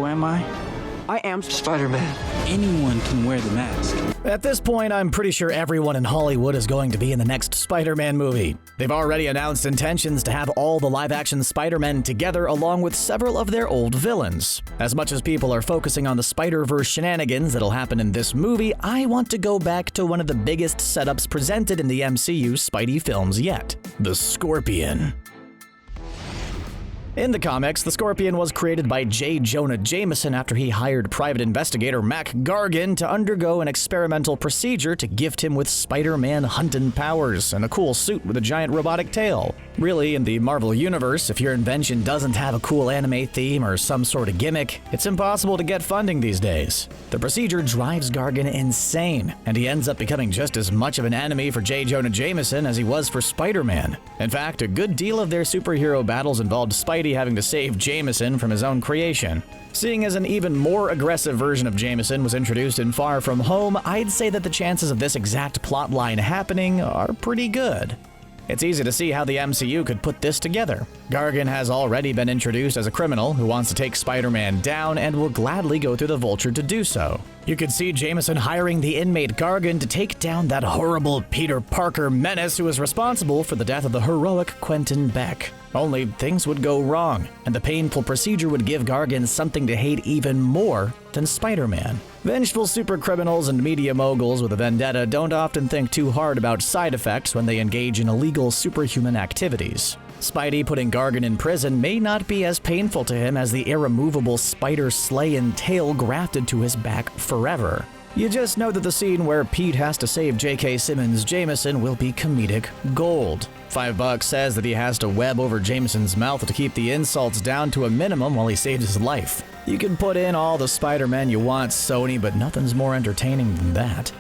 Who am I? I am Spider-Man. Anyone can wear the mask. At this point, I'm pretty sure everyone in Hollywood is going to be in the next Spider-Man movie. They've already announced intentions to have all the live-action Spider-Men together along with several of their old villains. As much as people are focusing on the Spider-Verse shenanigans that'll happen in this movie, I want to go back to one of the biggest setups presented in the MCU Spidey films yet: the Scorpion. In the comics, the Scorpion was created by Jonah Jameson after he hired private investigator Mac Gargan to undergo an experimental procedure to gift him with Spider-Man hunting powers and a cool suit with a giant robotic tail. Really, in the Marvel Universe, if your invention doesn't have a cool anime theme or some sort of gimmick, it's impossible to get funding these days. The procedure drives Gargan insane, and he ends up becoming just as much of an enemy for Jonah Jameson as he was for Spider-Man. In fact, a good deal of their superhero battles involved Spidey having to save Jameson from his own creation. Seeing as an even more aggressive version of Jameson was introduced in Far From Home, I'd say that the chances of this exact plotline happening are pretty good. It's easy to see how the MCU could put this together. Gargan has already been introduced as a criminal who wants to take Spider-Man down and will gladly go through the Vulture to do so. You could see Jameson hiring the inmate Gargan to take down that horrible Peter Parker menace who is responsible for the death of the heroic Quentin Beck. Only things would go wrong, and the painful procedure would give Gargan something to hate even more than Spider-Man. Vengeful supercriminals and media moguls with a vendetta don't often think too hard about side effects when they engage in illegal superhuman activities. Spidey putting Gargan in prison may not be as painful to him as the irremovable spider-slaying tail grafted to his back forever. You just know that the scene where Pete has to save JK Simmons' Jameson will be comedic gold. $5 says that he has to web over Jameson's mouth to keep the insults down to a minimum while he saves his life. You can put in all the Spider-Men you want, Sony, but nothing's more entertaining than that.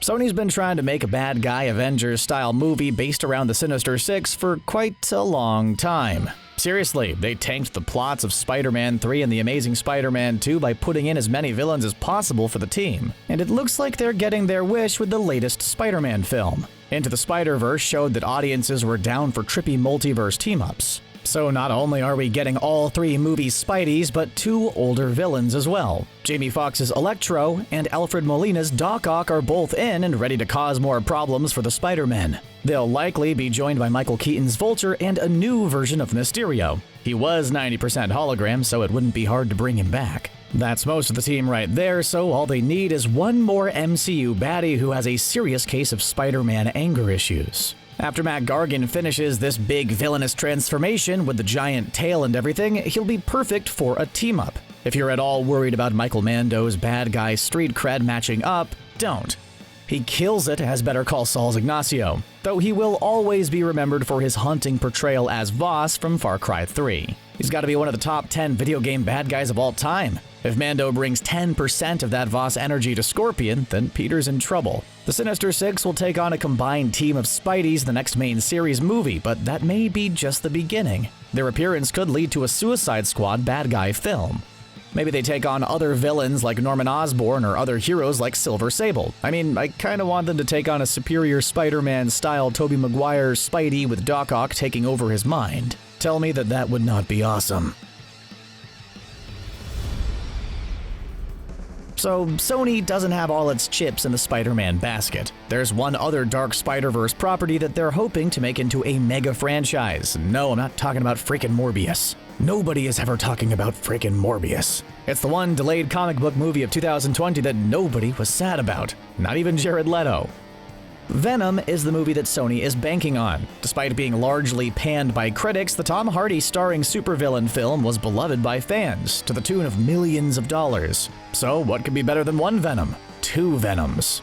Sony's been trying to make a bad guy Avengers-style movie based around the Sinister Six for quite a long time. Seriously, they tanked the plots of Spider-Man 3 and The Amazing Spider-Man 2 by putting in as many villains as possible for the team. And it looks like they're getting their wish with the latest Spider-Man film. Into the Spider-Verse showed that audiences were down for trippy multiverse team-ups. So not only are we getting all three movie Spideys, but two older villains as well. Jamie Foxx's Electro and Alfred Molina's Doc Ock are both in and ready to cause more problems for the Spider-Men. They'll likely be joined by Michael Keaton's Vulture and a new version of Mysterio. He was 90% hologram, so it wouldn't be hard to bring him back. That's most of the team right there, so all they need is one more MCU baddie who has a serious case of Spider-Man anger issues. After Mac Gargan finishes this big villainous transformation with the giant tail and everything, he'll be perfect for a team-up. If you're at all worried about Michael Mando's bad guy street cred matching up, don't. He kills it as Better Call Saul's Ignacio, though he will always be remembered for his haunting portrayal as Voss from Far Cry 3. He's got to be one of the top 10 video game bad guys of all time. If Mando brings 10% of that Voss energy to Scorpion, then Peter's in trouble. The Sinister Six will take on a combined team of Spideys in the next main series movie, but that may be just the beginning. Their appearance could lead to a Suicide Squad bad guy film. Maybe they take on other villains like Norman Osborn or other heroes like Silver Sable. I mean, I kinda want them to take on a superior Spider-Man-style Tobey Maguire Spidey with Doc Ock taking over his mind. Tell me that that would not be awesome. So, Sony doesn't have all its chips in the Spider-Man basket. There's one other Dark Spider-Verse property that they're hoping to make into a mega franchise. No, I'm not talking about freaking Morbius. Nobody is ever talking about freaking Morbius. It's the one delayed comic book movie of 2020 that nobody was sad about. Not even Jared Leto. Venom is the movie that Sony is banking on. Despite being largely panned by critics, the Tom Hardy starring supervillain film was beloved by fans, to the tune of millions of dollars. So what could be better than one Venom? Two Venoms.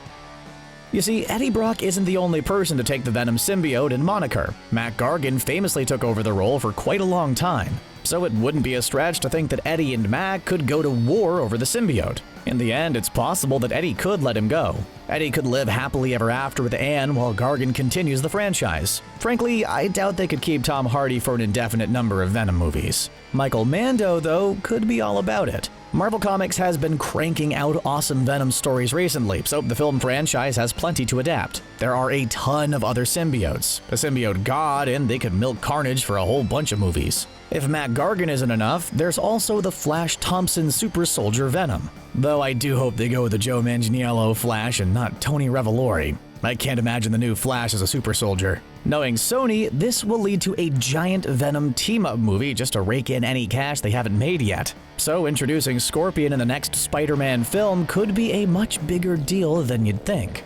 You see, Eddie Brock isn't the only person to take the Venom symbiote and moniker. Mac Gargan famously took over the role for quite a long time. so it wouldn't be a stretch to think that Eddie and Mac could go to war over the symbiote. In the end, it's possible that Eddie could let him go. Eddie could live happily ever after with Anne while Gargan continues the franchise. Frankly, I doubt they could keep Tom Hardy for an indefinite number of Venom movies. Michael Mando, though, could be all about it. Marvel Comics has been cranking out awesome Venom stories recently, so the film franchise has plenty to adapt. There are a ton of other symbiotes, a symbiote god, and they could milk Carnage for a whole bunch of movies. If Mac Gargan isn't enough, there's also the Flash Thompson super soldier Venom. Though I do hope they go with the Joe Manganiello Flash and not Tony Revolori. I can't imagine the new Flash as a super soldier. Knowing Sony, this will lead to a giant Venom team-up movie just to rake in any cash they haven't made yet. So introducing Scorpion in the next Spider-Man film could be a much bigger deal than you'd think.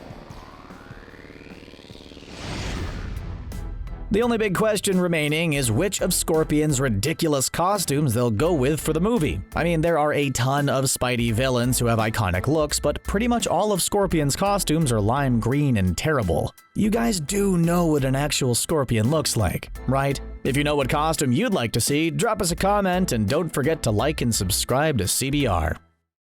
The only big question remaining is which of Scorpion's ridiculous costumes they'll go with for the movie. I mean, there are a ton of Spidey villains who have iconic looks, but pretty much all of Scorpion's costumes are lime green and terrible. You guys do know what an actual Scorpion looks like, right? If you know what costume you'd like to see, drop us a comment and don't forget to like and subscribe to CBR.